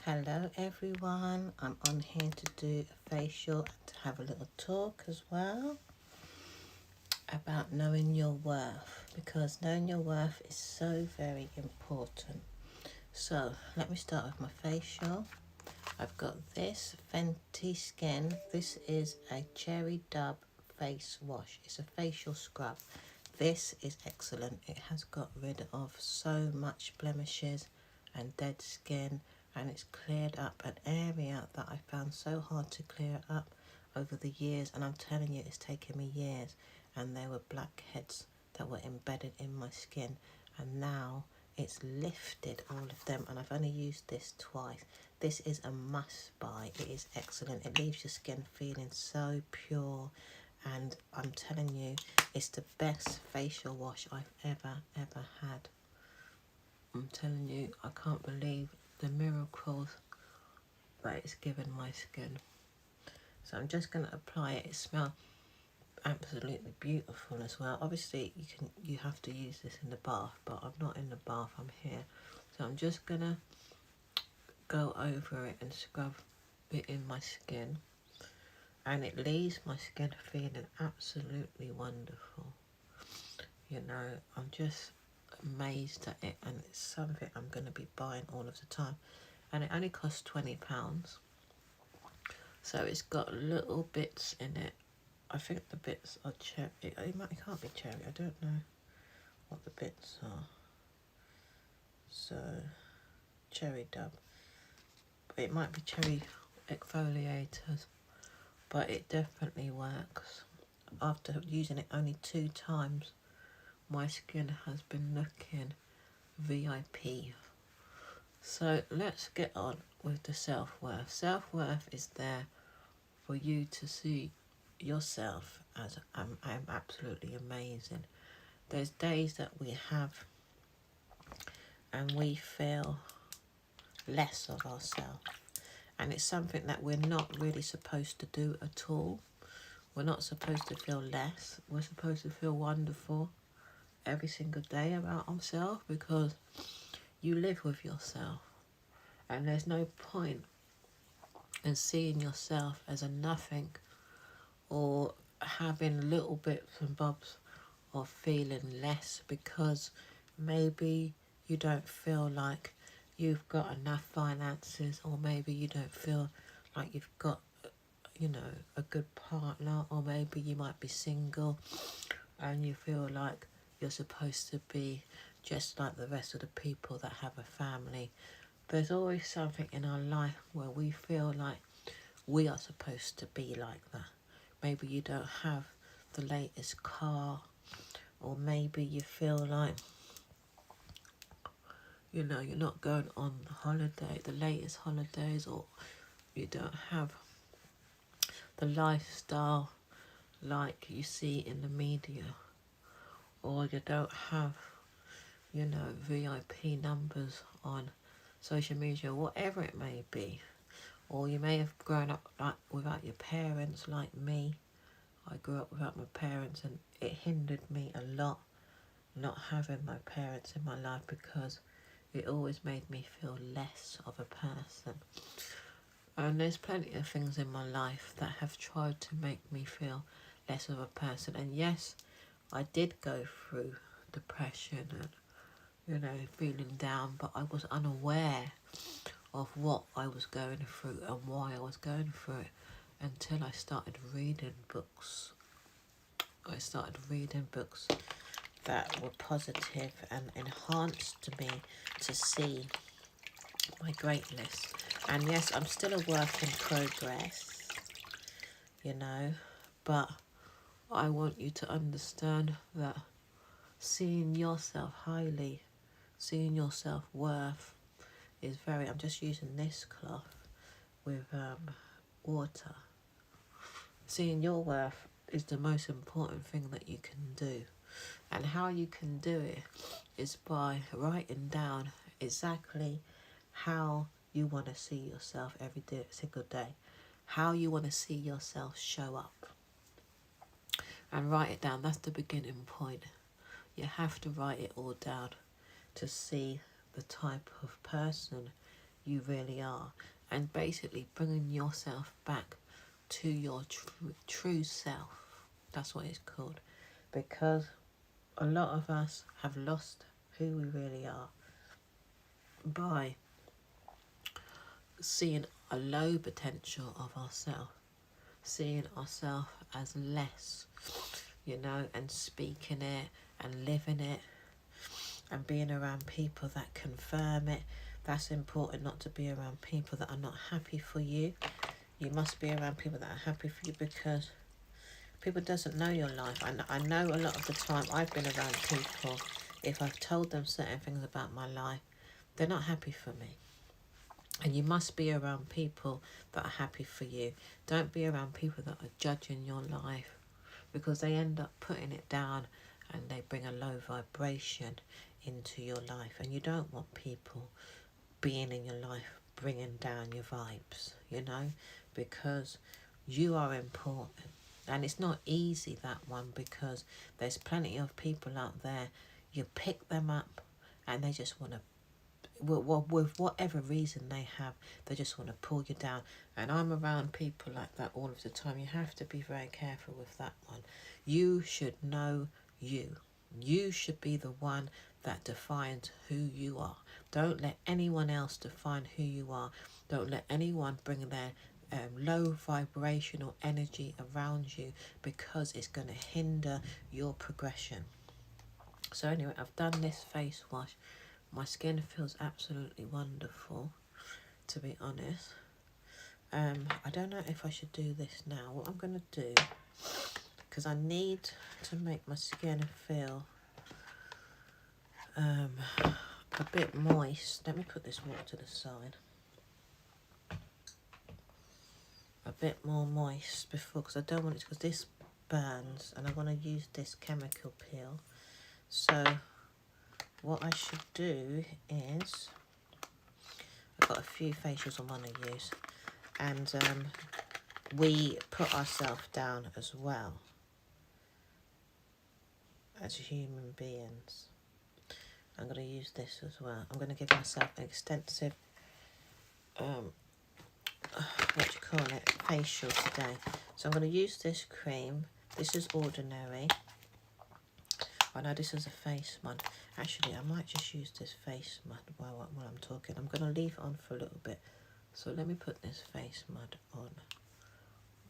Hello everyone, I'm on here to do a facial and to have a little talk as well about knowing your worth, because knowing your worth is so very important. So let me start with my facial. I've got this Fenty Skin. This is a Cherry Dub face wash. It's a facial scrub. This is excellent. It has got rid of so much blemishes and dead skin, and it's cleared up an area that I found so hard to clear up over the years, and I'm telling you, it's taken me years, and there were blackheads that were embedded in my skin, and now it's lifted all of them, and I've only used this twice. This is a must buy. It is excellent. It leaves your skin feeling so pure, and I'm telling you, it's the best facial wash I've ever had. I'm telling you, I can't believe the miracles that it's given my skin. So I'm just going to apply it. It smells absolutely beautiful as well. Obviously you have to use this in the bath, but I'm not in the bath, I'm here. So I'm just going to go over it and scrub it in my skin, and it leaves my skin feeling absolutely wonderful. You know, I'm just amazed at it, and it's something I'm going to be buying all of the time, and it only costs £20. So it's got little bits in it. I think the bits are cherry. It can't be cherry, I don't know what the bits are. So Cherry Dub, it might be cherry exfoliators, but it definitely works. After using it only 2 times, my skin has been looking VIP. So let's get on with the self-worth. Self-worth is there for you to see yourself as I'm absolutely amazing. There's days that we have and we feel less of ourselves, and it's something that we're not really supposed to do at all. We're not supposed to feel less. We're supposed to feel wonderful every single day about ourselves, because you live with yourself, and there's no point in seeing yourself as a nothing, or having little bits and bobs of feeling less because maybe you don't feel like you've got enough finances, or maybe you don't feel like you've got, you know, a good partner, or maybe you might be single and you feel like you're supposed to be just like the rest of the people that have a family. There's always something in our life where we feel like we are supposed to be like that. Maybe you don't have the latest car, or maybe you feel like, you know, you're not going on holiday, the latest holidays, or you don't have the lifestyle like you see in the media, or you don't have, you know, VIP numbers on social media, whatever it may be. Or you may have grown up like without your parents, like me. I grew up without my parents, and it hindered me a lot not having my parents in my life, because it always made me feel less of a person. And there's plenty of things in my life that have tried to make me feel less of a person. And yes, I did go through depression and, you know, feeling down, but I was unaware of what I was going through and why I was going through it until I started reading books. I started reading books that were positive and enhanced me to see my greatness. And yes, I'm still a work in progress, you know, but I want you to understand that seeing yourself highly, seeing your self-worth is very... I'm just using this cloth with water. Seeing your worth is the most important thing that you can do. And how you can do it is by writing down exactly how you want to see yourself every single day. How you want to see yourself show up. And write it down. That's the beginning point. You have to write it all down to see the type of person you really are, and basically bringing yourself back to your true self. That's what it's called, because a lot of us have lost who we really are by seeing a low potential of ourselves, seeing ourselves as less, you know, and speaking it and living it and being around people that confirm it. That's important, not to be around people that are not happy for you. You must be around people that are happy for you, because people doesn't know your life. I know a lot of the time I've been around people, if I've told them certain things about my life, they're not happy for me. And you must be around people that are happy for you. Don't be around people that are judging your life, because they end up putting it down and they bring a low vibration into your life. And you don't want people being in your life bringing down your vibes, you know, because you are important. And it's not easy, that one, because there's plenty of people out there, you pick them up and they just want to, with whatever reason they have, they just want to pull you down. And I'm around people like that all of the time. You have to be very careful with that one. You should know you. You should be the one that defines who you are. Don't let anyone else define who you are. Don't let anyone bring their low vibrational energy around you, because it's going to hinder your progression. So anyway, I've done this face wash. My skin feels absolutely wonderful, to be honest. I don't know if I should do this now. What I'm going to do, because I need to make my skin feel a bit moist. Let me put this water to the side. A bit more moist before, because I don't want it, because this burns and I want to use this chemical peel. So what I should do is, I've got a few facials I want to use, and we put ourselves down as well as human beings. I'm going to use this as well. I'm going to give myself an extensive facial today. So I'm going to use this cream. This is ordinary. I know this is a face mud. Actually, I might just use this face mud while I'm talking. I'm going to leave it on for a little bit. So let me put this face mud on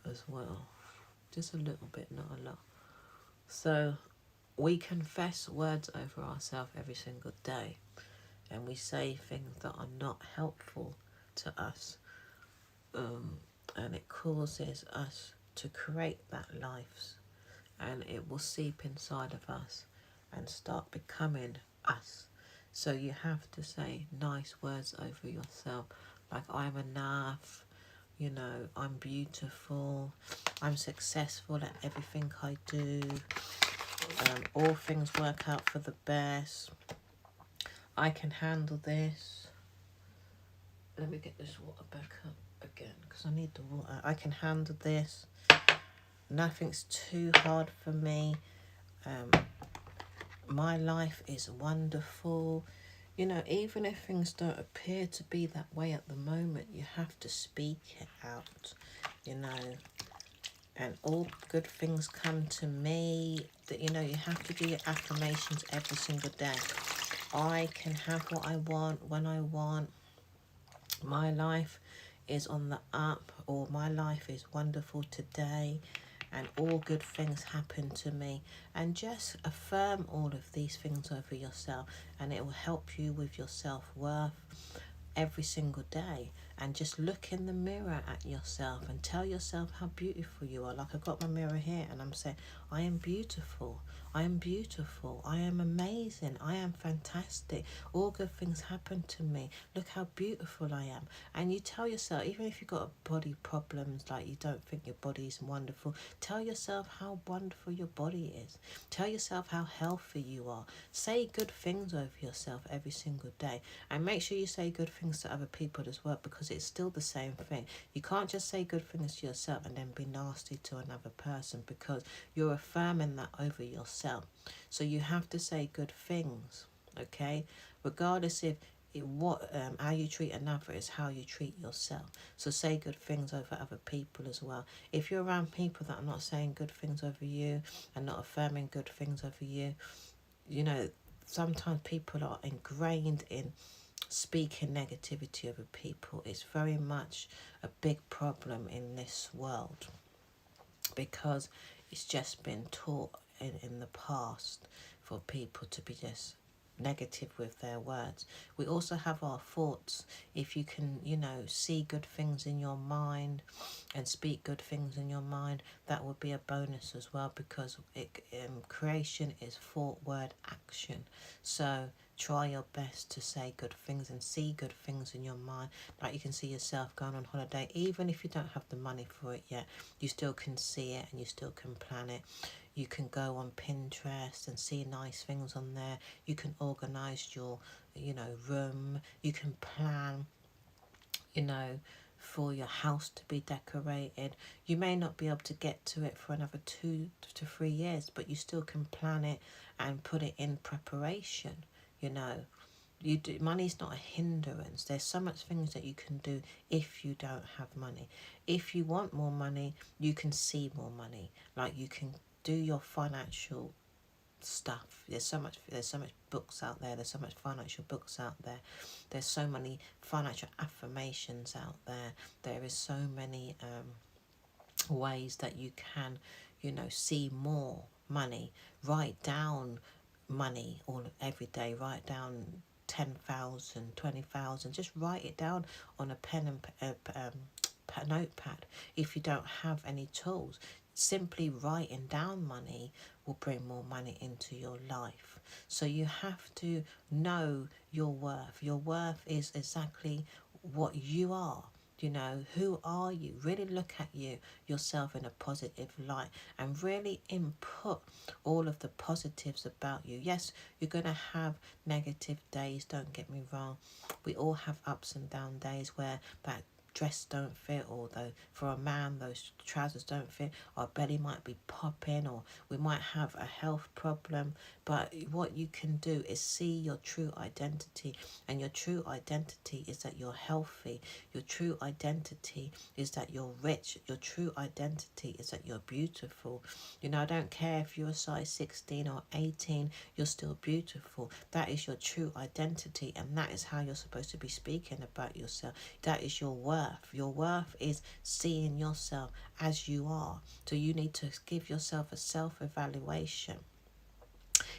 as well. Just a little bit, not a lot. So we confess words over ourselves every single day. And we say things that are not helpful to us. And it causes us to create that life. And it will seep inside of us and start becoming us. So you have to say nice words over yourself, like I'm enough, you know, I'm beautiful, I'm successful at everything I do, all things work out for the best, I can handle this. Let me get this water back up again, because I need the water. I can handle this. Nothing's too hard for me. My life is wonderful. You know, even if things don't appear to be that way at the moment, you have to speak it out, you know. And all good things come to me. That, you know, you have to do your affirmations every single day. I can have what I want when I want. My life is on the up, or my life is wonderful today, and all good things happen to me. And just affirm all of these things over yourself, and it will help you with your self-worth every single day. And just look in the mirror at yourself and tell yourself how beautiful you are. Like, I got my mirror here and I'm saying, I am beautiful, I am beautiful, I am amazing, I am fantastic, all good things happen to me, look how beautiful I am. And you tell yourself, even if you've got body problems, like you don't think your body is wonderful, tell yourself how wonderful your body is. Tell yourself how healthy you are. Say good things over yourself every single day, and make sure you say good things to other people as well, because it's still the same thing. You can't just say good things to yourself and then be nasty to another person, because you're affirming that over yourself. So you have to say good things, okay? Regardless how you treat another is how you treat yourself. So say good things over other people as well. If you're around people that are not saying good things over you and not affirming good things over you, you know, sometimes people are ingrained in speaking negativity over people. It's very much a big problem in this world, because it's just been taught in the past for people to be just negative with their words. We also have our thoughts. If you can, you know, see good things in your mind and speak good things in your mind, that would be a bonus as well, because creation is thought, word, action. So try your best to say good things and see good things in your mind. Like you can see yourself going on holiday, even if you don't have the money for it yet, you still can see it and you still can plan it. You can go on Pinterest and see nice things on there. You can organise your, you know, room. You can plan, you know, for your house to be decorated. You may not be able to get to it for another 2 to 3 years, but you still can plan it and put it in preparation, you know. Money's not a hindrance. There's so much things that you can do if you don't have money. If you want more money, you can see more money. Like you can do your financial stuff. There's so much books out there. There's so much financial books out there. There's so many financial affirmations out there. There is so many ways that you can, you know, see more money. Write down money every day. Write down 10,000, 20,000. Just write it down on a pen and notepad. If you don't have any tools, simply writing down money will bring more money into your life. So you have to know your worth. Your worth is exactly what you are. You know, who are you? Really look at yourself in a positive light and really input all of the positives about you. Yes, you're going to have negative days, don't get me wrong. We all have ups and down days where that dress don't fit, or though for a man those trousers don't fit, our belly might be popping, or we might have a health problem. But what you can do is see your true identity, and your true identity is that you're healthy. Your true identity is that you're rich. Your true identity is that you're beautiful. You know, I don't care if you're a size 16 or 18, you're still beautiful. That is your true identity, and that is how you're supposed to be speaking about yourself. That is your worth. Your worth is seeing yourself as you are. So you need to give yourself a self-evaluation.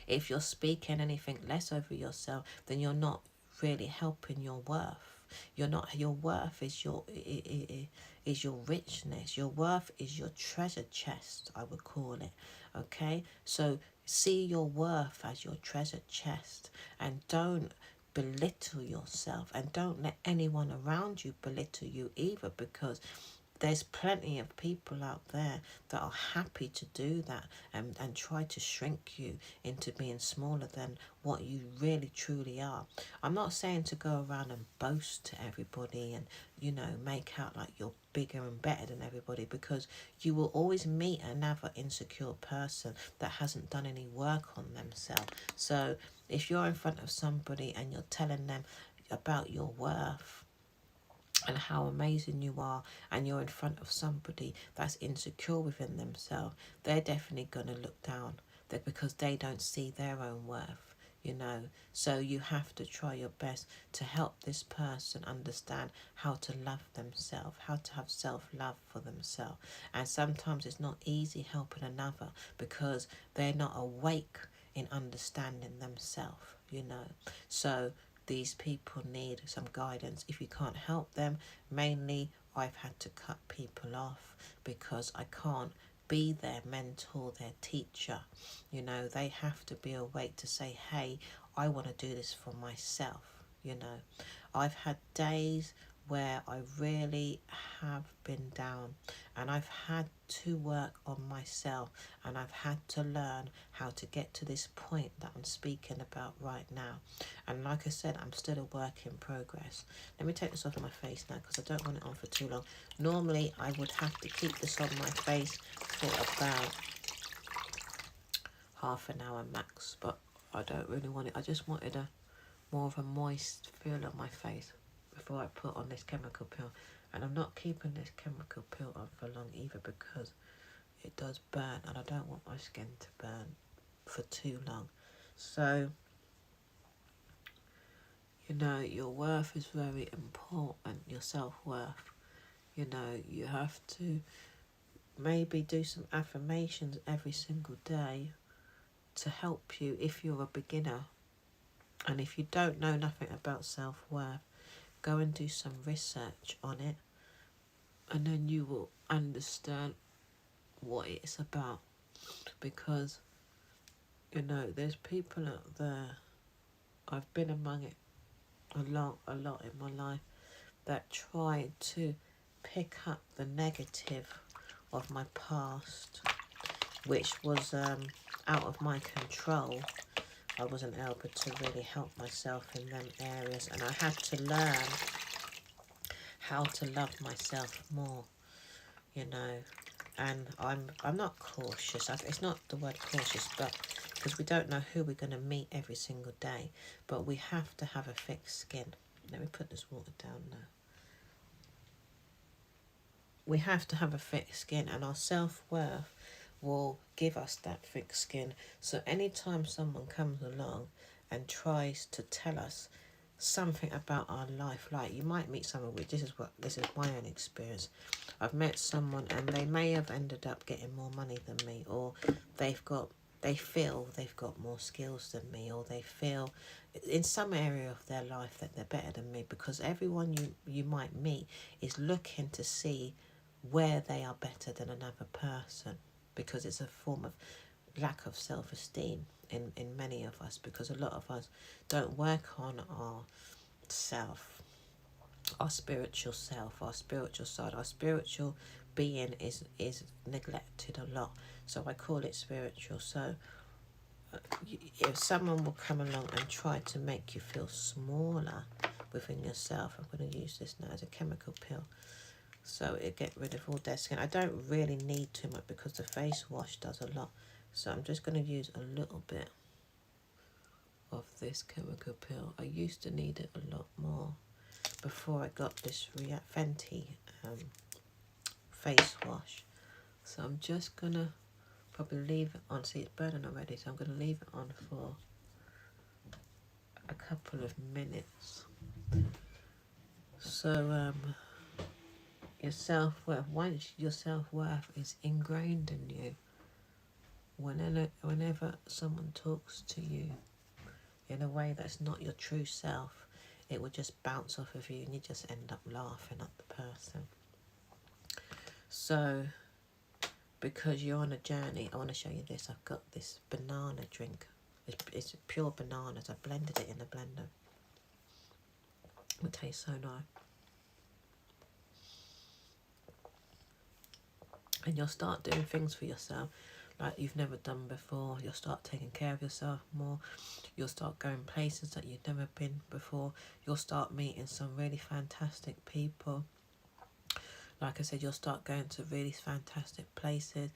If you're speaking anything less over yourself, then you're not really helping your worth. Your worth is your richness. Your worth is your treasure chest, I would call it. Okay? So see your worth as your treasure chest, and don't belittle yourself, and don't let anyone around you belittle you either, because there's plenty of people out there that are happy to do that and try to shrink you into being smaller than what you really truly are. I'm not saying to go around and boast to everybody and, you know, make out like you're bigger and better than everybody, because you will always meet another insecure person that hasn't done any work on themselves. So if you're in front of somebody and you're telling them about your worth and how amazing you are, and you're in front of somebody that's insecure within themselves, they're definitely going to look down because they don't see their own worth, you know. So you have to try your best to help this person understand how to love themselves, how to have self-love for themselves. And sometimes it's not easy helping another because they're not awake in understanding themselves, you know. So these people need some guidance. If you can't help them, mainly I've had to cut people off because I can't be their mentor, their teacher. You know, they have to be awake to say, hey, I want to do this for myself. You know, I've had days where I really have been down, and I've had to work on myself, and I've had to learn how to get to this point that I'm speaking about right now. And like I said, I'm still a work in progress. Let me take this off my face now because I don't want it on for too long. Normally I would have to keep this on my face for about half an hour max, but I don't really want it. I just wanted a more of a moist feel on my face before I put on this chemical peel. And I'm not keeping this chemical peel on for long either, because it does burn and I don't want my skin to burn for too long. So, you know, your worth is very important, your self-worth. You know, you have to maybe do some affirmations every single day to help you if you're a beginner. And if you don't know nothing about self-worth, go and do some research on it, and then you will understand what it's about. Because, you know, there's people out there, I've been among it a lot in my life, that try to pick up the negative of my past, which was out of my control. I wasn't able to really help myself in them areas, and I had to learn how to love myself more, you know. And I'm not cautious. It's not the word cautious, but because we don't know who we're going to meet every single day, but we have to have a thick skin. Let me put this water down now. We have to have a thick skin, and our self-worth will give us that thick skin. So anytime someone comes along and tries to tell us something about our life, like you might meet someone with, this is my own experience. I've met someone and they may have ended up getting more money than me, or they feel they've got more skills than me, or they feel in some area of their life that they're better than me, because everyone you might meet is looking to see where they are better than another person, because it's a form of lack of self-esteem in many of us, because a lot of us don't work on our self, our spiritual self, our spiritual side. Our spiritual being is neglected a lot, so I call it spiritual. So if someone will come along and try to make you feel smaller within yourself, I'm going to use this now as a chemical peel, so it get rid of all dead skin. I don't really need too much because the face wash does a lot. So I'm just going to use a little bit of this chemical peel. I used to need it a lot more before I got this Fenty face wash. So I'm just going to probably leave it on. See, it's burning already, so I'm going to leave it on for a couple of minutes. So your self-worth, once your self-worth is ingrained in you, whenever someone talks to you in a way that's not your true self, it will just bounce off of you and you just end up laughing at the person. So because you're on a journey, I want to show you this. I've got this banana drink. It's pure bananas. I blended it in a blender. It tastes so nice. And you'll start doing things for yourself like you've never done before. You'll start taking care of yourself more. You'll start going places that you've never been before. You'll start meeting some really fantastic people. Like I said, you'll start going to really fantastic places.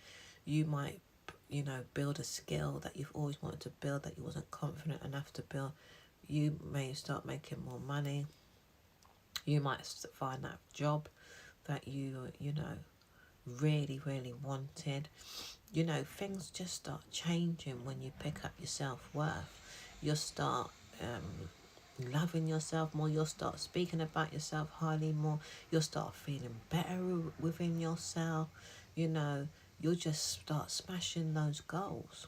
You might, you know, build a skill that you've always wanted to build that you wasn't confident enough to build. You may start making more money. You might find that job that you know, really wanted. You know, things just start changing when you pick up your self-worth. You'll start loving yourself more. You'll start speaking about yourself highly more. You'll start feeling better within yourself. You know, you'll just start smashing those goals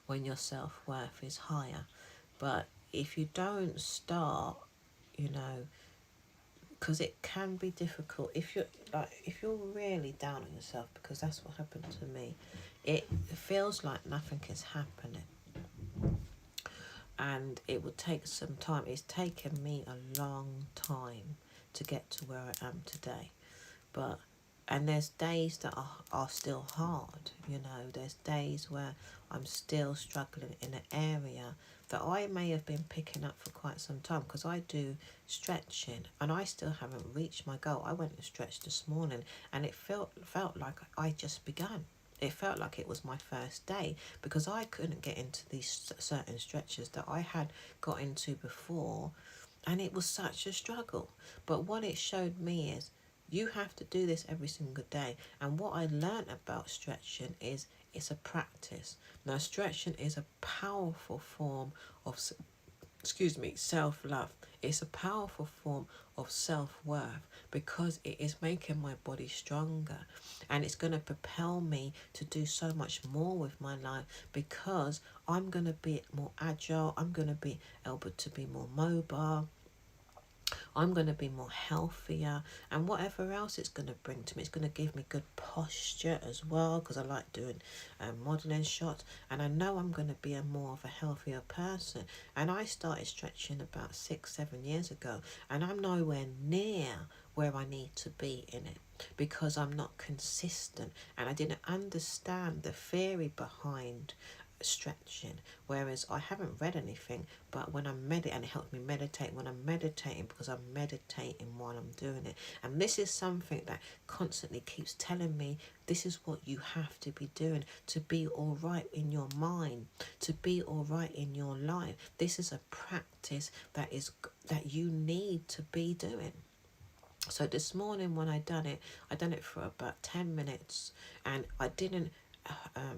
when your self-worth is higher. But if you don't start, you know, because it can be difficult if you're really down on yourself, because that's what happened to me. It feels like nothing is happening, and it would take some time. It's taken me a long time to get to where I am today, and there's days that are still hard. You know, there's days where I'm still struggling in an area that I may have been picking up for quite some time, because I do stretching and I still haven't reached my goal. I went and stretched this morning and it felt like I just began. It felt like it was my first day because I couldn't get into these certain stretches that I had got into before, and it was such a struggle. But what it showed me is you have to do this every single day. And what I learned about stretching is it's a practice. Now, stretching is a powerful form of self-love. It's a powerful form of self-worth because it is making my body stronger, and it's going to propel me to do so much more with my life because I'm going to be more agile. I'm going to be able to be more mobile. I'm going to be more healthier, and whatever else it's going to bring to me, it's going to give me good posture as well, because I like doing modeling shots, and I know I'm going to be a more of a healthier person. And I started stretching about 6-7 years ago, and I'm nowhere near where I need to be in it because I'm not consistent, and I didn't understand the theory behind stretching. Whereas I haven't read anything, but when I'm meditating, and it helps me meditate when I'm meditating, because I'm meditating while I'm doing it. And this is something that constantly keeps telling me this is what you have to be doing to be all right in your mind, to be all right in your life. This is a practice that you need to be doing. So this morning when I done it for about 10 minutes, and I didn't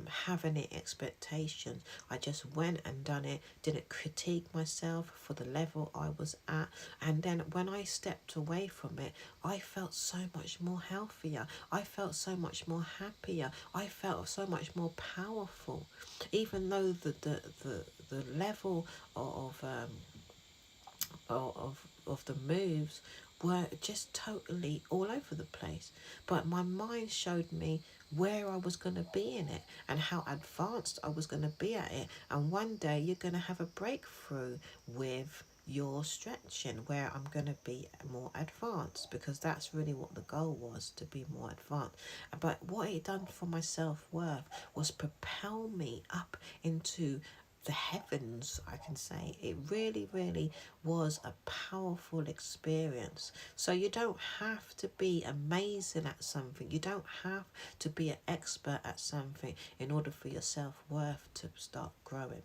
have any expectations. I just went and done it, didn't critique myself for the level I was at. And then when I stepped away from it, I felt so much more healthier. I felt so much more happier. I felt so much more powerful. Even though the level of the moves were just totally all over the place, but my mind showed me where I was going to be in it and how advanced I was going to be at it. And one day you're going to have a breakthrough with your stretching where I'm going to be more advanced, because that's really what the goal was, to be more advanced. But what it done for my self-worth was propel me up into the heavens, I can say. It really, really was a powerful experience. So you don't have to be amazing at something. You don't have to be an expert at something in order for your self-worth to start growing.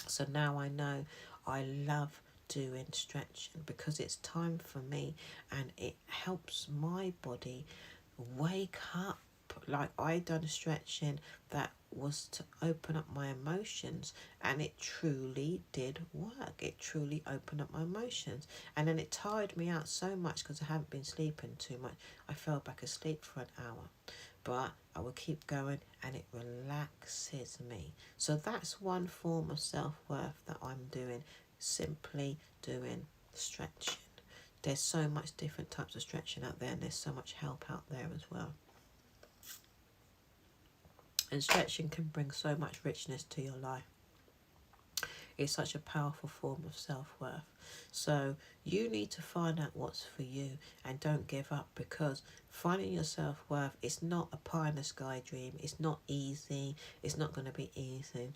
So now I know I love doing stretching because it's time for me, and it helps my body wake up. Like, I done stretching that was to open up my emotions, and it truly did work. It truly opened up my emotions. And then it tired me out so much because I haven't been sleeping too much. I fell back asleep for an hour, but I will keep going, and it relaxes me. So that's one form of self-worth that I'm doing, simply doing stretching. There's so much different types of stretching out there, and there's so much help out there as well. And stretching can bring so much richness to your life. It's such a powerful form of self-worth. So you need to find out what's for you, and don't give up, because finding your self-worth is not a pie in the sky dream. It's not easy. It's not going to be easy.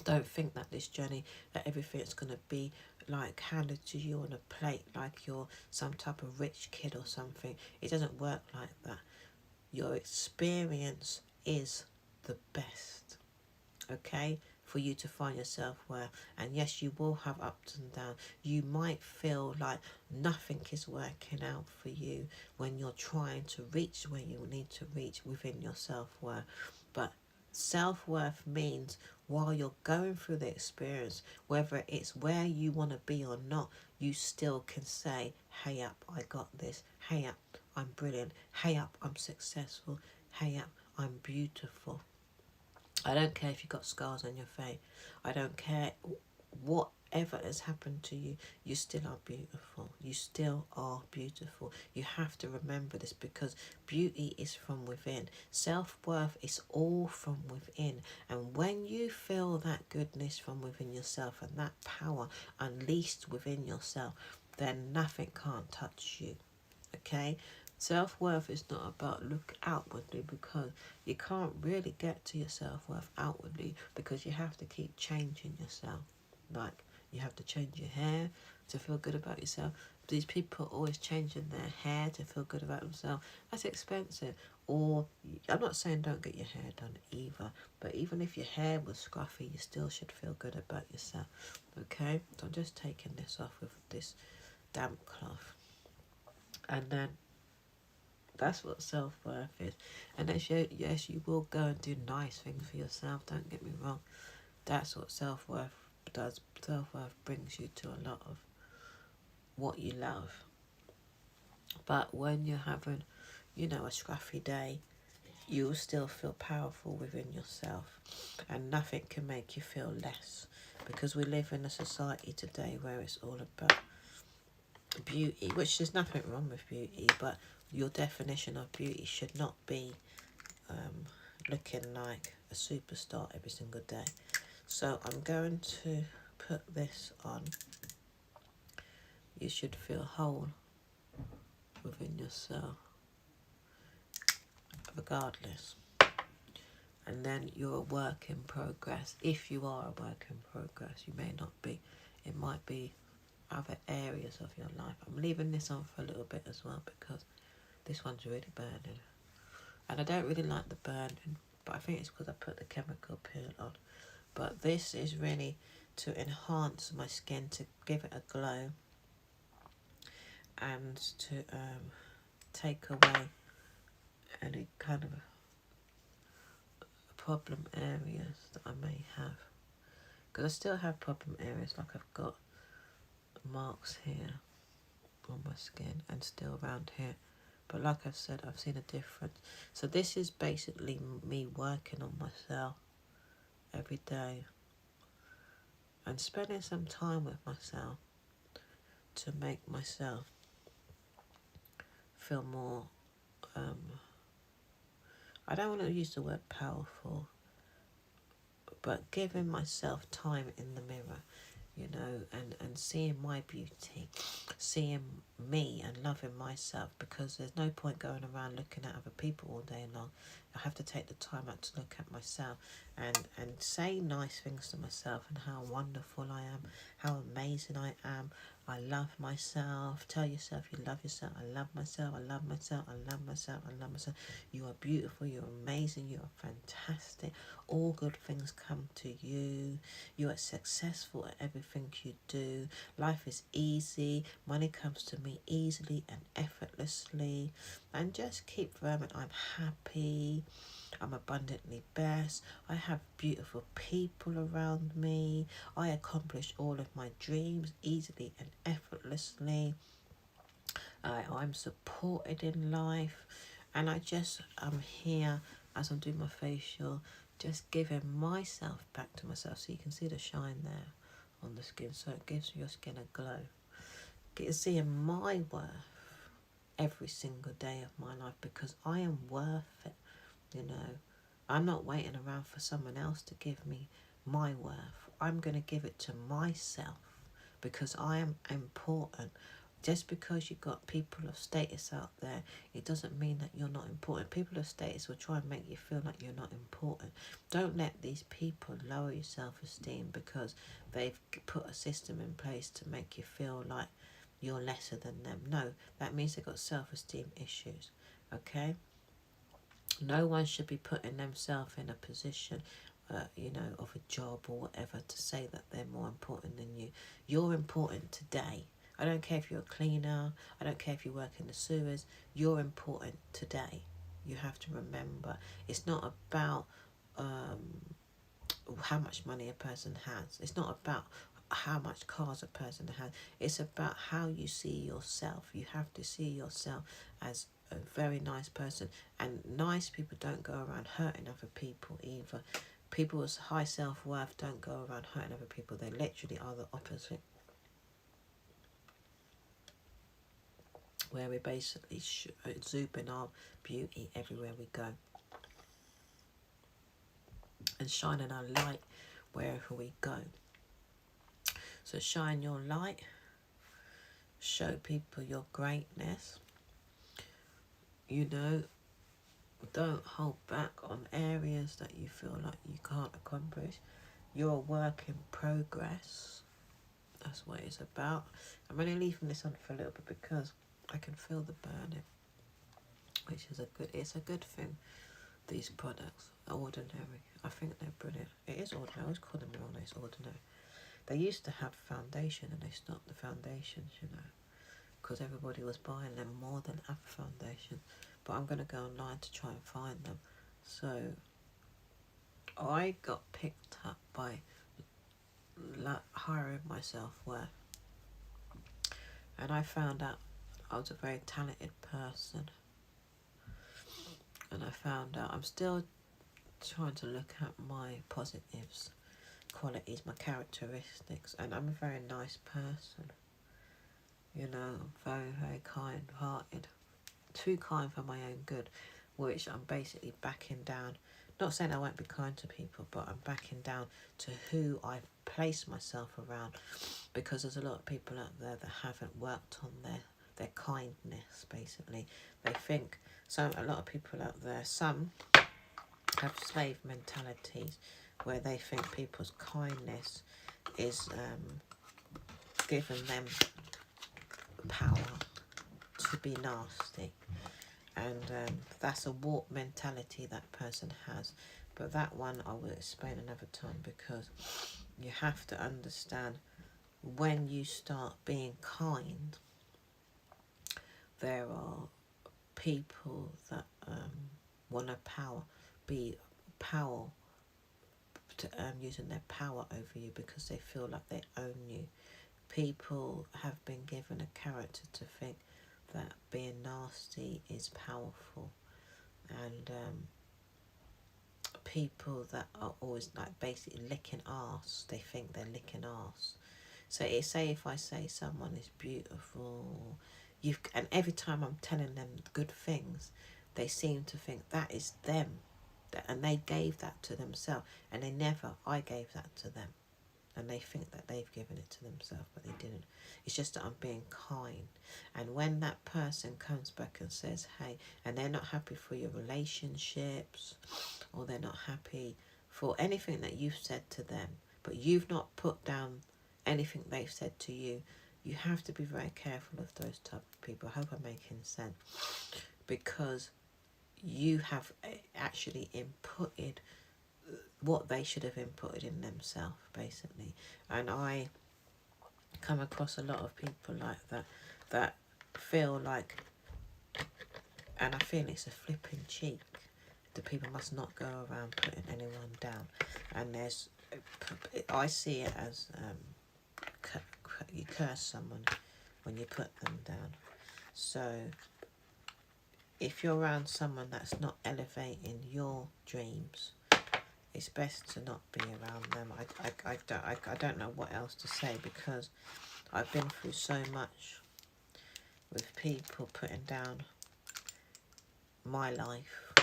Don't think that this journey, that everything's going to be like handed to you on a plate like you're some type of rich kid or something. It doesn't work like that. Your experience is the best, okay, for you to find your self-worth. And yes, you will have ups and downs. You might feel like nothing is working out for you when you're trying to reach where you need to reach within your self-worth. But self-worth means while you're going through the experience, whether it's where you want to be or not, you still can say, hey up, I got this. Hey up, I'm brilliant. Hey up, I'm successful. Hey up, I'm beautiful. I don't care if you've got scars on your face. I don't care whatever has happened to you. You still are beautiful. You still are beautiful. You have to remember this, because beauty is from within. Self-worth is all from within. And when you feel that goodness from within yourself and that power unleashed within yourself, then nothing can't touch you. Okay? Self-worth is not about look outwardly, because you can't really get to your self-worth outwardly, because you have to keep changing yourself. Like, you have to change your hair to feel good about yourself. these people are always changing their hair to feel good about themselves. That's expensive. Or, I'm not saying don't get your hair done either, but even if your hair was scruffy, you still should feel good about yourself. Okay, so I'm just taking this off with this damp cloth. And then that's what self-worth is. And yes, you will go and do nice things for yourself, don't get me wrong. That's what self-worth does. Self-worth brings you to a lot of what you love. But when you're having, a scruffy day, you'll still feel powerful within yourself. And nothing can make you feel less. Because we live in a society today where it's all about beauty, which there's nothing wrong with beauty, but your definition of beauty should not be looking like a superstar every single day. So I'm going to put this on. You should feel whole within yourself, regardless. And then you're a work in progress. If you are a work in progress, you may not be. It might be other areas of your life. I'm leaving this on for a little bit as well because this one's really burning. And I don't really like the burning, but I think it's because I put the chemical peel on. But this is really to enhance my skin, to give it a glow, and to take away any kind of problem areas that I may have. Because I still have problem areas, like I've got marks here on my skin and still around here. But like I've said, I've seen a difference. So this is basically me working on myself every day and spending some time with myself to make myself feel more, I don't want to use the word powerful, but giving myself time in the mirror, and seeing my beauty, seeing me and loving myself, because there's no point going around looking at other people all day long. I have to take the time out to look at myself and say nice things to myself and how wonderful I am, how amazing I am. I love myself. Tell yourself you love yourself. I love myself. I love myself. I love myself. I love myself. You are beautiful. You're amazing. You are fantastic. All good things come to you. You are successful at everything you do. Life is easy. Money comes to me easily and effortlessly. And just keep firm. I'm happy. I'm abundantly blessed. I have beautiful people around me. I accomplish all of my dreams easily and effortlessly. I'm supported in life. And I'm here as I'm doing my facial, just giving myself back to myself. So you can see the shine there on the skin. So it gives your skin a glow. Seeing my worth every single day of my life, because I am worth it. I'm not waiting around for someone else to give me my worth. I'm going to give it to myself because I am important. Just because you've got people of status out there, it doesn't mean that you're not important. People of status will try and make you feel like you're not important. Don't let these people lower your self-esteem because they've put a system in place to make you feel like you're lesser than them. No, that means they've got self-esteem issues, okay? No one should be putting themselves in a position, of a job or whatever to say that they're more important than you. You're important today. I don't care if you're a cleaner. I don't care if you work in the sewers. You're important today. You have to remember. It's not about how much money a person has. It's not about how much cars a person has. It's about how you see yourself. You have to see yourself as a very nice person. And nice people don't go around hurting other people either. People with high self-worth don't go around hurting other people. They literally are the opposite. Where we basically exude our beauty everywhere we go. And shining our light wherever we go. So shine your light. Show people your greatness. Don't hold back on areas that you feel like you can't accomplish. You're a work in progress. That's what it's about. I'm only leaving this on for a little bit because I can feel the burning, which is it's a good thing. These products are ordinary. I think they're brilliant. It is ordinary. I always call them Milnase ordinary. They used to have foundation and they stopped the foundations, you know, because everybody was buying them more than other foundation. But I'm going to go online to try and find them. So I got picked up by hiring myself where, and I found out I was a very talented person, and I found out I'm still trying to look at my positives, qualities, my characteristics, and I'm a very nice person, you know. I'm very, very kind hearted, too kind for my own good, which I'm basically backing down. Not saying I won't be kind to people, but I'm backing down to who I place myself around, because there's a lot of people out there that haven't worked on their kindness. Basically, they think a lot of people out there, some have slave mentalities where they think people's kindness is giving them power to be nasty. And that's a warped mentality that person has. But that one I will explain another time, because you have to understand, when you start being kind, there are people that want to be power, to using their power over you because they feel like they own you. People have been given a character to think that being nasty is powerful, and people that are always like basically licking arse, they think they're licking arse. So say if I say someone is beautiful, and every time I'm telling them good things, they seem to think that is them, and they gave that to themselves, and I gave that to them. And they think that they've given it to themselves, but they didn't. It's just that I'm being kind. And when that person comes back and says, hey, and they're not happy for your relationships, or they're not happy for anything that you've said to them, but you've not put down anything they've said to you, you have to be very careful of those type of people. I hope I'm making sense. Because you have actually inputted what they should have inputted in themselves, basically. And I come across a lot of people like that feel like, and I feel it's a flipping cheek, the people must not go around putting anyone down. And I see it as you curse someone when you put them down. So if you're around someone that's not elevating your dreams, it's best to not be around them. I don't know what else to say, because I've been through so much with people putting down my life,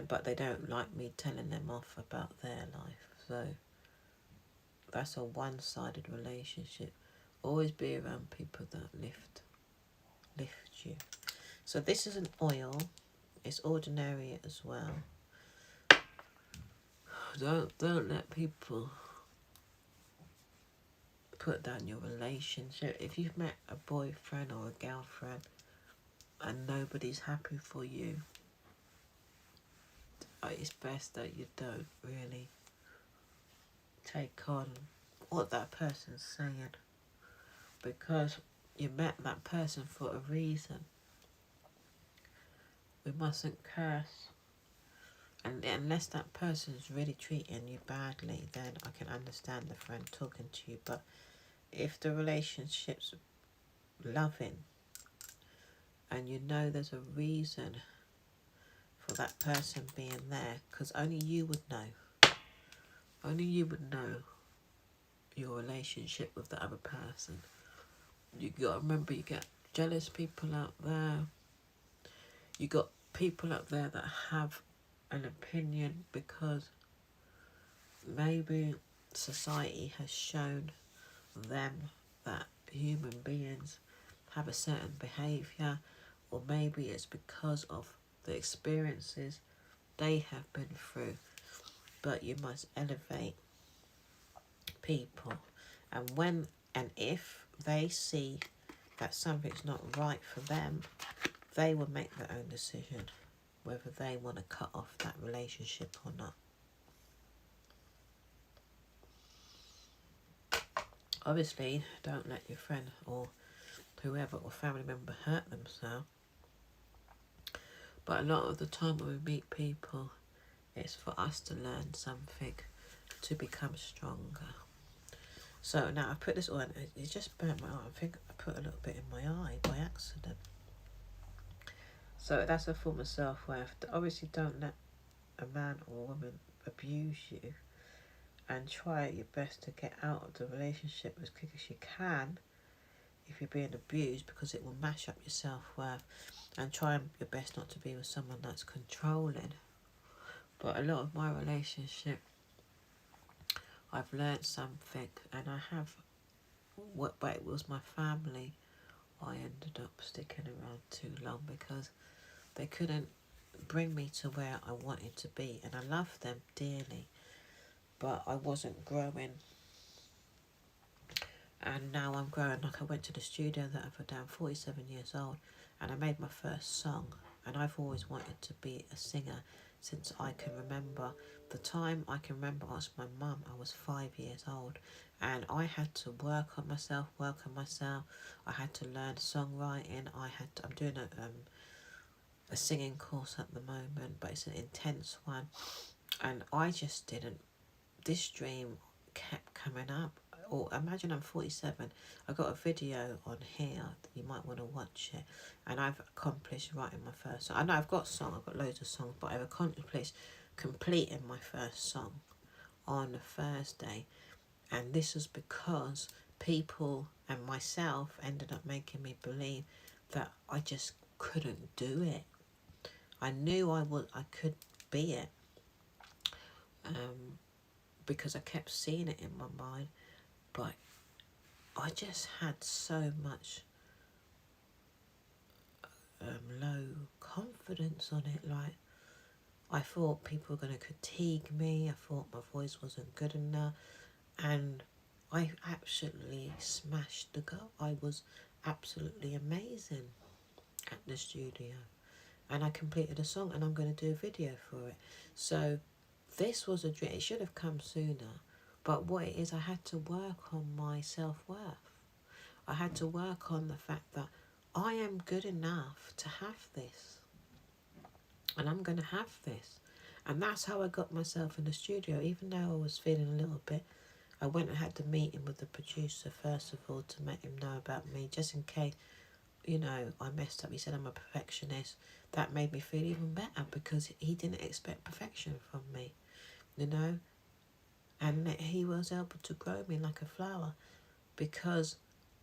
but they don't like me telling them off about their life. So that's a one-sided relationship. Always be around people that lift you. So this is an oil. It's ordinary as well. Don't let people put down your relationship. If you've met a boyfriend or a girlfriend and nobody's happy for you, it's best that you don't really take on what that person's saying, because you met that person for a reason. We mustn't curse. And unless that person's really treating you badly, then I can understand the friend talking to you. But if the relationship's loving, and you know there's a reason for that person being there, because only you would know. Only you would know your relationship with the other person. You got to remember, you get jealous people out there. You got people out there that have an opinion because maybe society has shown them that human beings have a certain behaviour, or maybe it's because of the experiences they have been through. But you must elevate people. And when and if they see that something's not right for them, they will make their own decision whether they want to cut off that relationship or not. Obviously, don't let your friend or whoever or family member hurt themselves. But a lot of the time when we meet people, it's for us to learn something, to become stronger. So now I put this on, it just burnt my eye. I think I put a little bit in my eye by accident. So that's a form of self-worth. Obviously don't let a man or woman abuse you, and try your best to get out of the relationship as quick as you can if you're being abused, because it will mash up your self-worth. And try your best not to be with someone that's controlling. But a lot of my relationship, I've learned something, and I have, but it was my family I ended up sticking around too long, because they couldn't bring me to where I wanted to be, and I loved them dearly, but I wasn't growing. And now I'm growing. Like, I went to the studio the other day, I'm 47 years old, and I made my first song. And I've always wanted to be a singer since I can remember. The time I can remember, I asked my mum, I was 5 years old, and I had to work on myself. I had to learn songwriting. I'm doing a singing course at the moment, but it's an intense one. And I just didn't, this dream kept coming up. Or imagine I'm 47. I got a video on here. You might want to watch it. And I've accomplished writing my first song. I know I've got loads of songs, but I've accomplished completing my first song on a Thursday. And this was because people and myself ended up making me believe that I just couldn't do it. I knew I could be it. Because I kept seeing it in my mind. But I just had so much low confidence on it. Like, I thought people were going to critique me. I thought my voice wasn't good enough. And I absolutely smashed the goal. I was absolutely amazing at the studio. And I completed a song, and I'm going to do a video for it. So this was a dream. It should have come sooner. But what it is, I had to work on my self-worth. I had to work on the fact that I am good enough to have this. And I'm going to have this. And that's how I got myself in the studio. Even though I was feeling a little bit, I went and had the meeting with the producer first of all to make him know about me, just in case, I messed up. He said I'm a perfectionist. That made me feel even better, because he didn't expect perfection from me, And he was able to grow me like a flower, because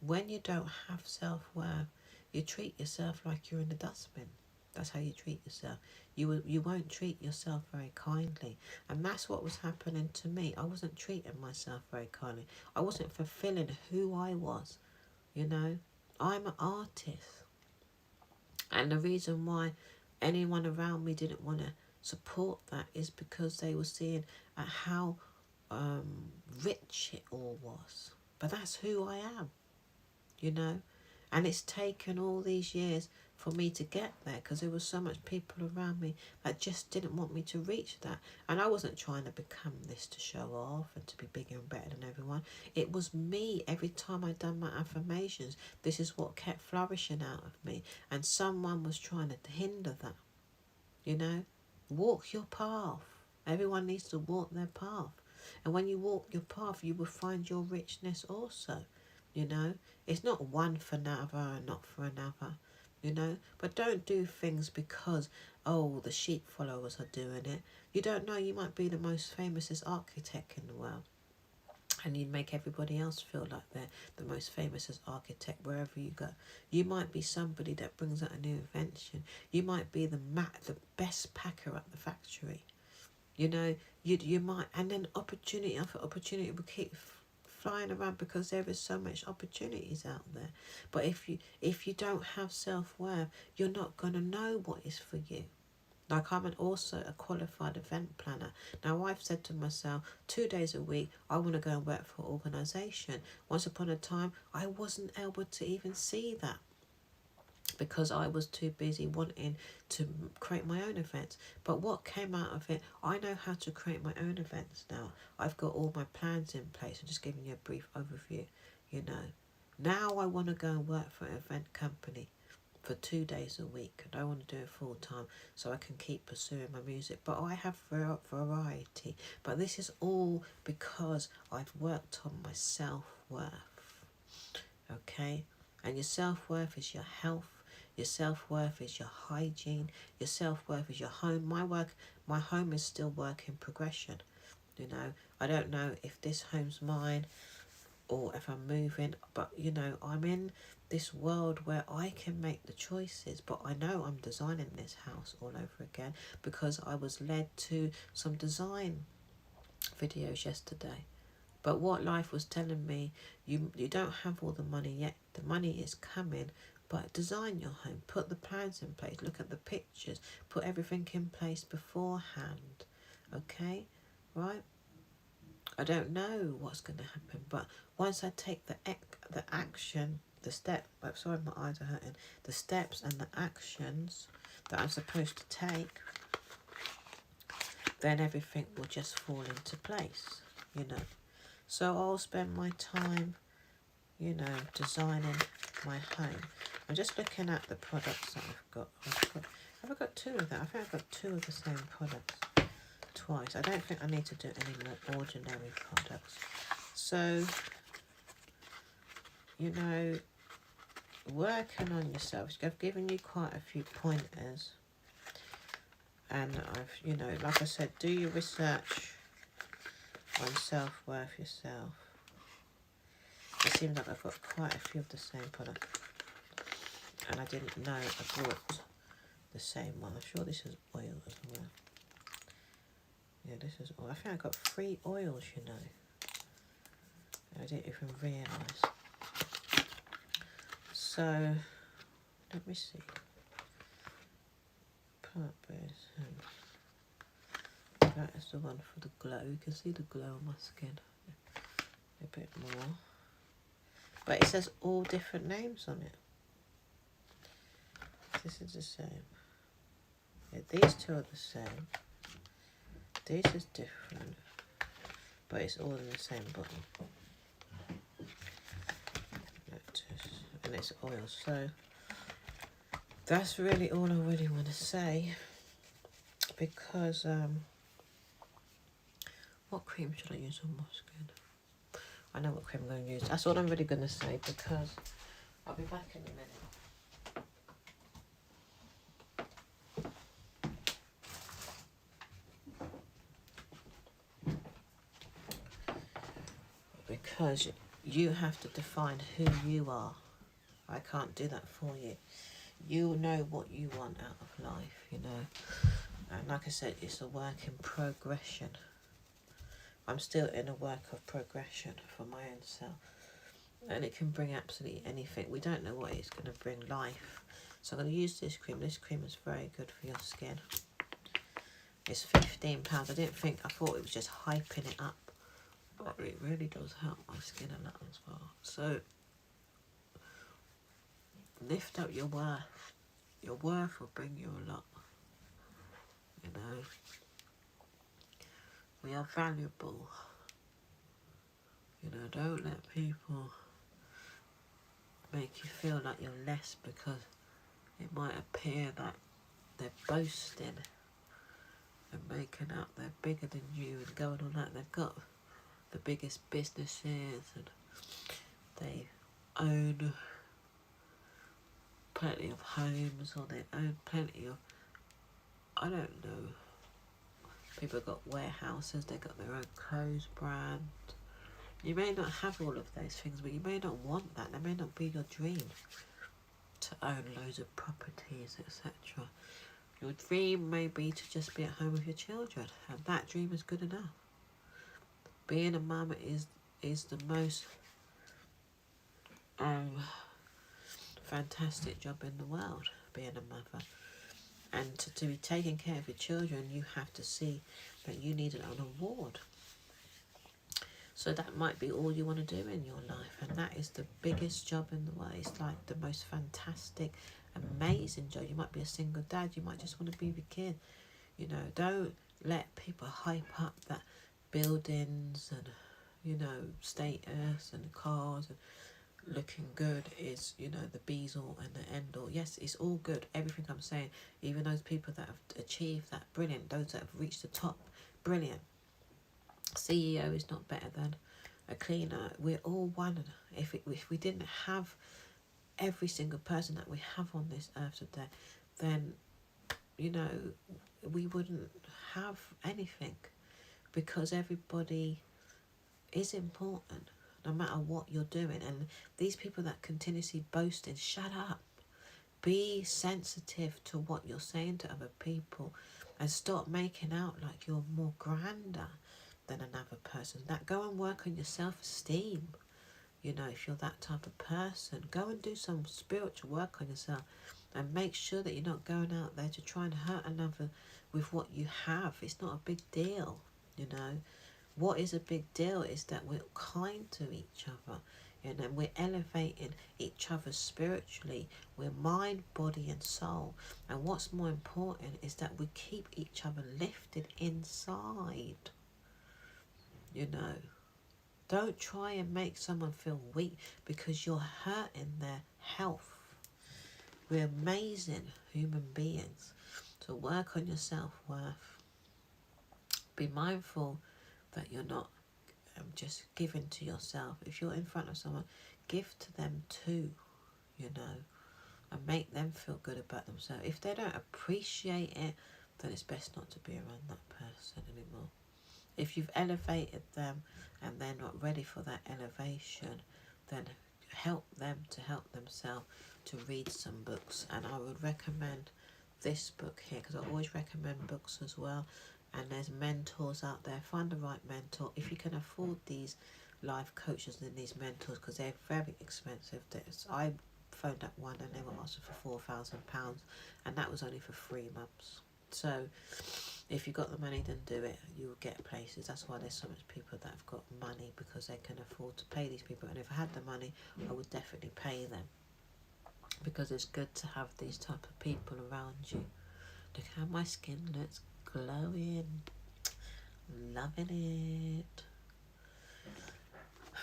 when you don't have self-worth, you treat yourself like you're in the dustbin. That's how you treat yourself. You won't treat yourself very kindly. And that's what was happening to me. I wasn't treating myself very kindly. I wasn't fulfilling who I was, I'm an artist. And the reason why anyone around me didn't want to support that is because they were seeing how rich it all was. But that's who I am, And it's taken all these years for me to get there, because there was so much people around me that just didn't want me to reach that. And I wasn't trying to become this to show off and to be bigger and better than everyone. It was me. Every time I'd done my affirmations, this is what kept flourishing out of me. And someone was trying to hinder that, Walk your path. Everyone needs to walk their path. And when you walk your path, you will find your richness also, It's not one for another and not for another, But don't do things because, the sheep followers are doing it. You don't know, you might be the most famous architect in the world. And you make everybody else feel like they're the most famous architect wherever you go. You might be somebody that brings out a new invention. You might be the best packer at the factory. You might, and then opportunity after opportunity will keep flying around, because there is so much opportunities out there. But if you don't have self-worth, you're not going to know what is for you. Like, also a qualified event planner. Now, I've said to myself, 2 days a week, I want to go and work for an organisation. Once upon a time, I wasn't able to even see that because I was too busy wanting to create my own events. But what came out of it, I know how to create my own events now. I've got all my plans in place. I'm just giving you a brief overview, you know. Now I want to go and work for an event company for 2 days a week. I don't want to do it full time so I can keep pursuing my music. But I have variety. But this is all because I've worked on my self-worth. Okay? And your self-worth is your health. Your self-worth is your hygiene. Your self-worth is your home. My home is still work in progression. You know, I don't know if this home's mine or if I'm moving, but you know, I'm in this world where I can make the choices, but I know I'm designing this house all over again because I was led to some design videos yesterday. But what life was telling me, you don't have all the money yet. The money is coming, but design your home. Put the plans in place. Look at the pictures. Put everything in place beforehand. Okay? Right? I don't know what's going to happen, but once I take the action, the step, I'm sorry, my eyes are hurting, the steps and the actions that I'm supposed to take, then everything will just fall into place, you know. So I'll spend my time, you know, designing my home. I'm just looking at the products that I've got. Have I got 2 of them? I think I've got 2 of the same products twice. I don't think I need to do any more ordinary products. So, you know, working on yourself. I've given you quite a few pointers. And I've, you know, like I said, do your research on self-worth yourself. It seems like I've got quite a few of the same product. And I didn't know I bought the same one. I'm sure this is oil as well. Yeah, this is oil. I think I got 3 oils, you know. I didn't even realise. So, let me see. Purpose. That is the one for the glow. You can see the glow on my skin a bit more. But it says all different names on it. This is the same. Yeah, these 2 are the same. This is different, but it's all in the same bottle. And it's oil. So that's really all I really want to say. Because what cream should I use on my skin? I know what cream I'm going to use. That's all I'm really going to say because I'll be back in a minute. Because you have to define who you are. I can't do that for you. You know what you want out of life, you know. And like I said, it's a work in progression. I'm still in a work of progression for my own self. And it can bring absolutely anything. We don't know what it's going to bring life. So I'm going to use this cream. This cream is very good for your skin. It's £15. I thought it was just hyping it up. But it really does help my skin a lot as well. So, lift up your worth. Your worth will bring you a lot. You know. We are valuable. You know, don't let people make you feel like you're less because it might appear that they're boasting and making out they're bigger than you and going on that. They've got the biggest businesses and they own plenty of homes or they own plenty of, I don't know, people got warehouses, they got their own clothes brand. You may not have all of those things, but you may not want that. That may not be your dream to own loads of properties, etc. Your dream may be to just be at home with your children, and that dream is good enough. Being a mum is the most fantastic job in the world, being a mother. And to be taking care of your children, you have to see that you need an award. So that might be all you want to do in your life, and that is the biggest job in the world. It's like the most fantastic, amazing job. You might be a single dad, you might just want to be with your kid. You know, don't let people hype up that buildings and, you know, status and cars and looking good is, you know, the bees all and the end all. Yes, it's all good, everything I'm saying. Even those people that have achieved that, brilliant. Those that have reached the top, brilliant. CEO is not better than a cleaner. We're all one. If we didn't have every single person that we have on this earth today, then, you know, we wouldn't have anything, because everybody is important no matter what you're doing. And these people that continuously boasting, shut up. Be sensitive to what you're saying to other people, and stop making out like you're more grander than another person. That go and work on your self-esteem. You know, if you're that type of person, go and do some spiritual work on yourself, and make sure that you're not going out there to try and hurt another with what you have. It's not a big deal, you know. What is a big deal is that we're kind to each other, and then we're elevating each other spiritually. We're mind, body and soul. And what's more important is that we keep each other lifted inside. You know, don't try and make someone feel weak because you're hurting their health. We're amazing human beings. So work on your self-worth. Be mindful that you're not just giving to yourself. If you're in front of someone, give to them too, you know, and make them feel good about themselves. If they don't appreciate it, then it's best not to be around that person anymore. If you've elevated them and they're not ready for that elevation, then help them to help themselves, to read some books. And I would recommend this book here, because I always recommend books as well. And there's mentors out there. Find the right mentor. If you can afford these life coaches and these mentors, because they're very expensive. I phoned up one and they were asking for £4,000, and that was only for 3 months. So if you got the money, then do it. You'll get places. That's why there's so much people that have got money, because they can afford to pay these people. And if I had the money, I would definitely pay them, because it's good to have these type of people around you. Look how my skin looks glowing. Loving it.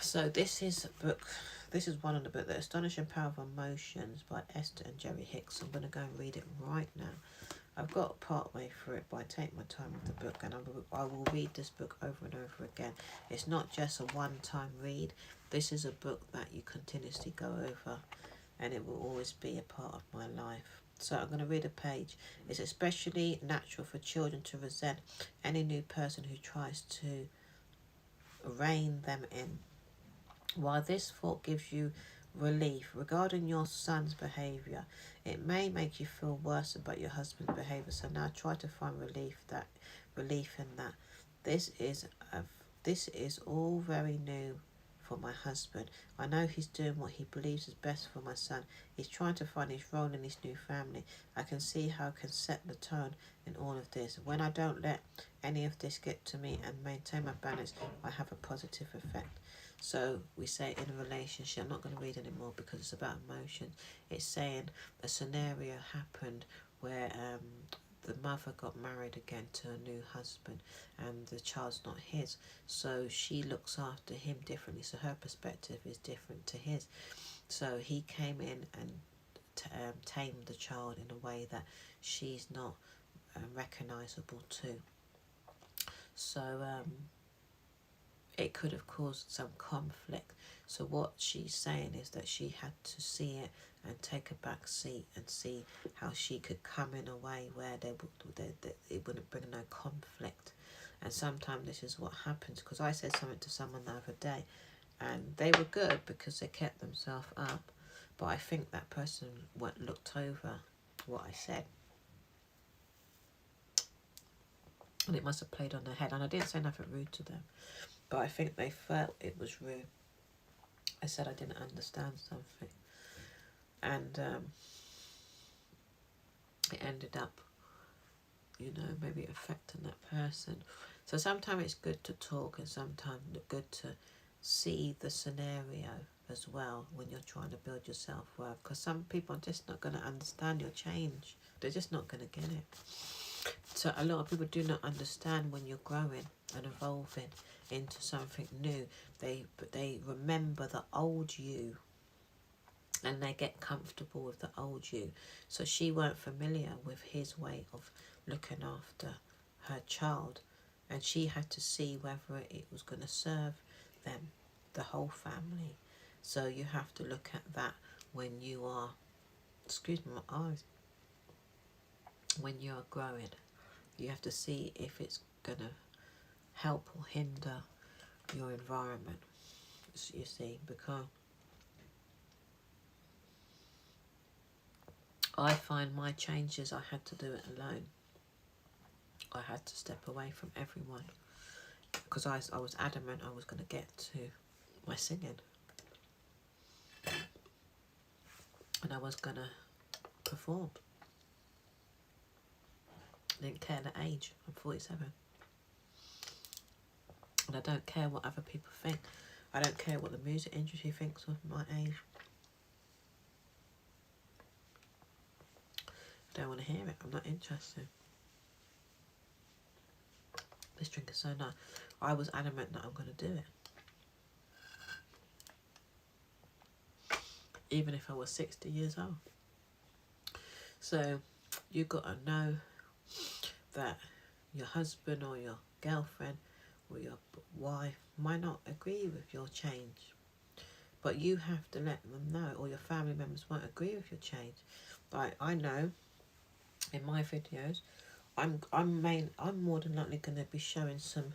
So this is a book. This is one of the books, The Astonishing Power of Emotions by Esther and Jerry Hicks. I'm going to go and read it right now. I've got part way through it, but I take my time with the book, and I will read this book over and over again. It's not just a one-time read. This is a book that you continuously go over, and it will always be a part of my life. So I'm going to read a page. It's especially natural for children to resent any new person who tries to rein them in. While this thought gives you relief regarding your son's behaviour, it may make you feel worse about your husband's behaviour. So now try to find relief in that. This is all very new for my husband. I know he's doing what he believes is best for my son. He's trying to find his role in his new family. I can see how I can set the tone in all of this. When I don't let any of this get to me and maintain my balance, I have a positive effect. So we say in a relationship, I'm not going to read anymore because it's about emotion. It's saying a scenario happened where the mother got married again to a new husband, and the child's not his. So she looks after him differently. So her perspective is different to his. So he came in and tamed the child in a way that she's not recognisable to. So it could have caused some conflict. So what she's saying is that she had to see it and take a back seat and see how she could come in a way where it wouldn't bring no conflict. And sometimes this is what happens, because I said something to someone the other day and they were good because they kept themselves up, but I think that person looked over what I said, and it must have played on their head. And I didn't say nothing rude to them, but I think they felt it was rude. I said I didn't understand something, and it ended up you know, maybe affecting that person. So sometimes it's good to talk, and sometimes it's good to see the scenario as well when you're trying to build your self-worth, because some people are just not going to understand your change. They're just not going to get it. So a lot of people do not understand when you're growing and evolving into something new. But they remember the old you, and they get comfortable with the old you. So she weren't familiar with his way of looking after her child, and she had to see whether it was going to serve them, the whole family. So you have to look at that when you are, excuse me, my eyes, when you are growing. You have to see if it's going to help or hinder your environment, you see, because I find my changes, I had to do it alone. I had to step away from everyone, because I was adamant I was going to get to my singing, and I was going to perform. I didn't care the age. I'm 47, and I don't care what other people think. I don't care what the music industry thinks of my age. I don't want to hear it. I'm not interested. This drink is so nice. I was adamant that I'm going to do it. Even if I was 60 years old. So you've got to know that your husband or your girlfriend or your wife might not agree with your change. But you have to let them know, or your family members won't agree with your change. Like I know in my videos, I'm more than likely going to be showing some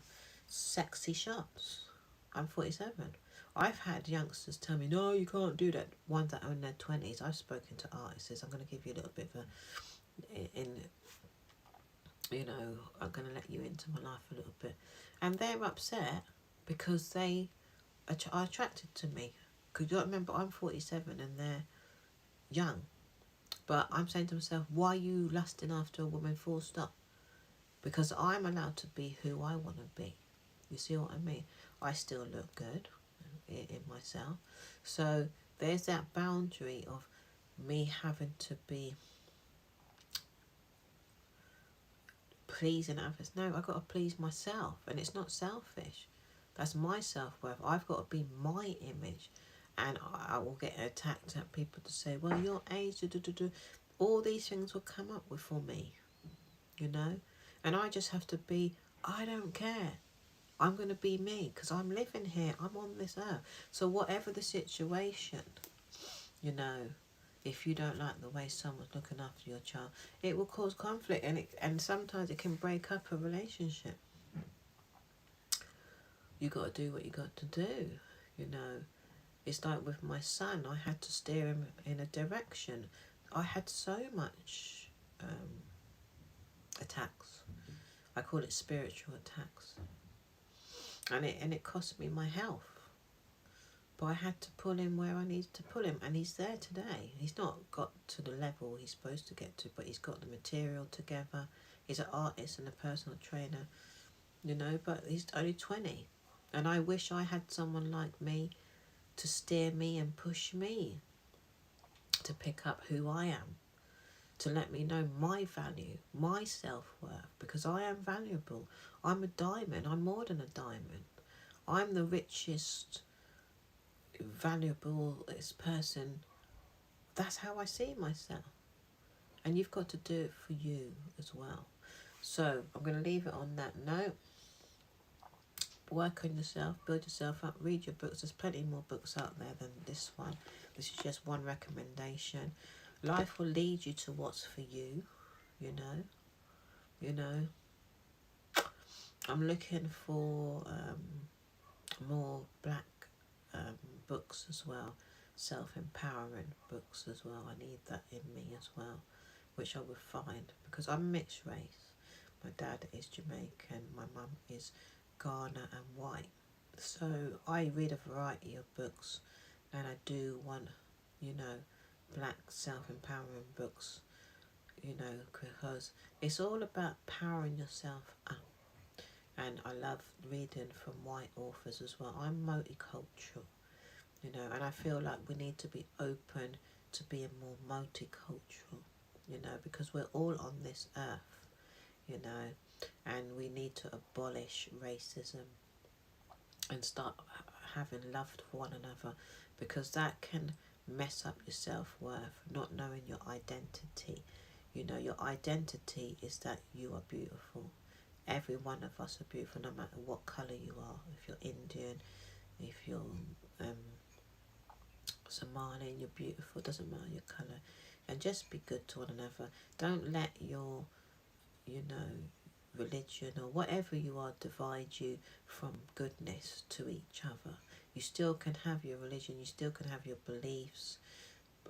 sexy shots. I'm 47. I've had youngsters tell me, no, you can't do that. Ones that are in their 20s. I've spoken to artists. I'm going to give you a little bit of you know, I'm going to let you into my life a little bit. And they're upset because they are attracted to me. Because you got to remember, I'm 47 and they're young. But I'm saying to myself, why are you lusting after a woman, full stop? Because I'm allowed to be who I want to be. You see what I mean? I still look good in myself. So there's that boundary of me having to be pleasing others. No, I've got to please myself. And it's not selfish. That's my self-worth. I've got to be my image. And I will get attacked at people to say, well, your age, all these things will come up with for me, you know? And I just have to be, I don't care. I'm going to be me because I'm living here. I'm on this earth. So whatever the situation, you know, if you don't like the way someone's looking after your child, it will cause conflict, and sometimes it can break up a relationship. You got to do what you got to do, you know. It's like with my son, I had to steer him in a direction. I had so much attacks. I call it spiritual attacks. And it cost me my health. But I had to pull him where I needed to pull him, and he's there today. He's not got to the level he's supposed to get to, but he's got the material together. He's an artist and a personal trainer, you know, but he's only 20. And I wish I had someone like me to steer me and push me to pick up who I am, to let me know my value, my self-worth, because I am valuable. I'm a diamond. I'm more than a diamond. I'm the richest, valuable person. That's how I see myself. And you've got to do it for you as well. So I'm going to leave it on that note. Work on yourself, build yourself up, read your books. There's plenty more books out there than this one. This is just one recommendation. Life will lead you to what's for you, you know. You know, I'm looking for more black books as well, self-empowering books as well. I need that in me as well, which I will find, because I'm mixed race. My dad is Jamaican, my mum is Ghana and white. So I read a variety of books, and I do want, you know, black self-empowering books, you know, because it's all about powering yourself up. And I love reading from white authors as well. I'm multicultural, you know, and I feel like we need to be open to being more multicultural, you know, because we're all on this earth, you know, and we need to abolish racism and start having love for one another, because that can mess up your self-worth, not knowing your identity. You know, your identity is that you are beautiful. Every one of us are beautiful, no matter what colour you are. If you're Indian, if you're Somali, you're beautiful. Doesn't matter your colour. And just be good to one another. Don't let your, you know, religion or whatever you are divide you from goodness to each other. You still can have your religion. You still can have your beliefs.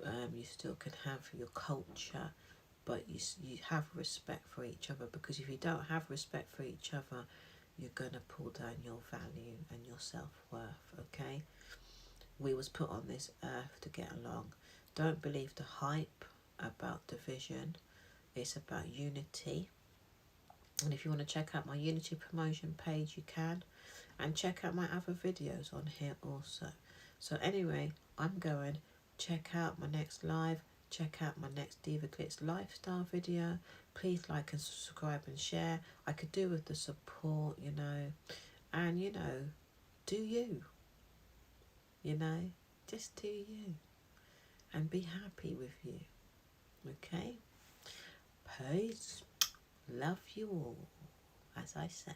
You still can have your culture. But you have respect for each other, because if you don't have respect for each other, you're going to pull down your value and your self-worth, okay? We was put on this earth to get along. Don't believe the hype about division. It's about unity. And if you want to check out my Unity promotion page, you can. And check out my other videos on here also. So anyway, I'm going. Check out my next live. Check out my next Diva Glitz lifestyle video. Please like and subscribe and share. I could do with the support, you know. And, you know, do you. You know, just do you. And be happy with you. Okay? Peace. Love you all, as I say.